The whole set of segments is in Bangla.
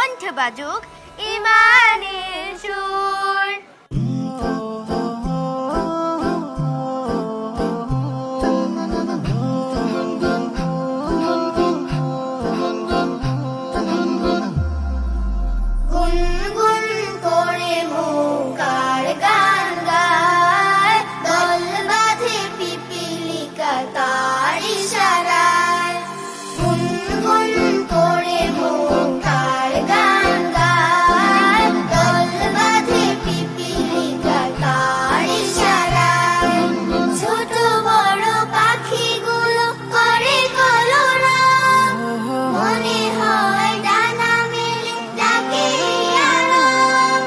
কণ্ঠে বাজুক ইমানের সুর। গুনগুন করে মৌকার গান গায়, দল বাঁধে পিপিলিকা তার ইশারায়। গুনগুন করে মৌকার গান গায়, দল বাঁধে পিপিলিকা তার ইশারায়। ছোট বড় পাখিগুলো করে কলরব, মনে হয় ডানা মেলে ডাকে আরব।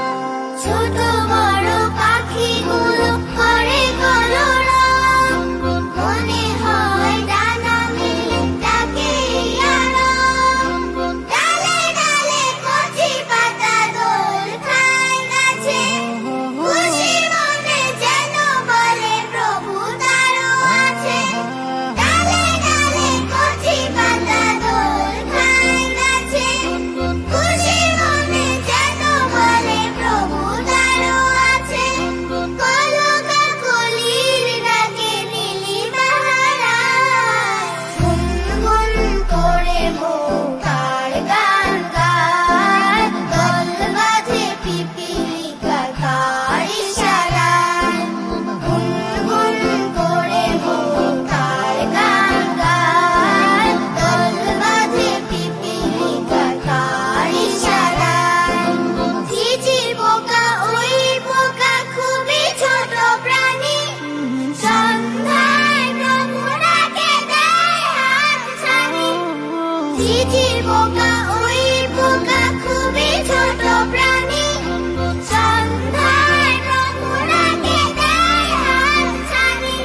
ছোট বড় পাখিগুলো করে কলরব, মনে হয় ডানা মেলে ডাকে আরব। ডালে ডালে কচি পাতা দোল খায় গাছে, খুশি মনে যেন বলে প্রভু তারও আছে। ডালে ডালে কচি পাতা দোল খায় গাছে, খুশি মনে যেন বলে প্রভু তারও আছে। কলকা কলির ডাকে নীলি বাহারায়, গুনগুন করে মৌকার গান গায়, দল বাঁধে পিপিলিকা তার ইশারায়। গুনগুন করে মৌকার গান গায়, দল বাঁধে পিপিলিকা তার ইশারায়। ঝিঝির পোকা ওই পোকা খুবই ছোট প্রাণী, সন্ধ্যায় প্রভু ডাকে দেয় হাতছানি। ঝিঝির পোকা ওই পোকা খুবই ছোট প্রাণী, সন্ধ্যায় প্রভু ডাকে দেয় হাতছানি।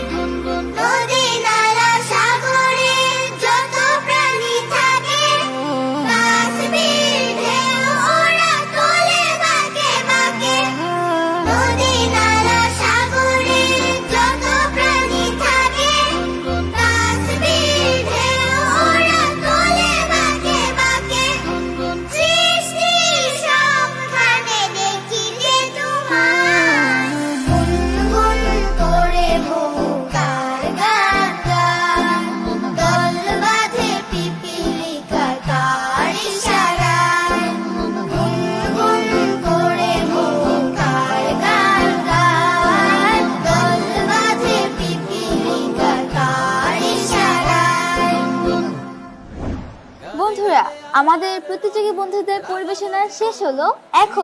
নদী নালা সাগরে যত প্রাণী থাকে, তাসবিহ ঢেউ ওরা তোলে বাঁকে বাঁকে। নদী নালা সাগরে যত প্রাণী থাকে, তাসবিহ ঢেউ ওরা তোলে বাঁকে বাঁকে। সৃষ্টি সবখানে দেখি যে তোমার, গুনগুন করে মৌকার গান গায়, দল বাঁধে পিপিলিকা তার ইশারায়। গুনগুন করে মৌকার গান গায়, দল বাঁধে পিপিলিকা তার ইশারায়। বন্ধুরা, আমাদের প্রতিযোগী বন্ধুদের পরিবেশনা শেষ হলো। এখন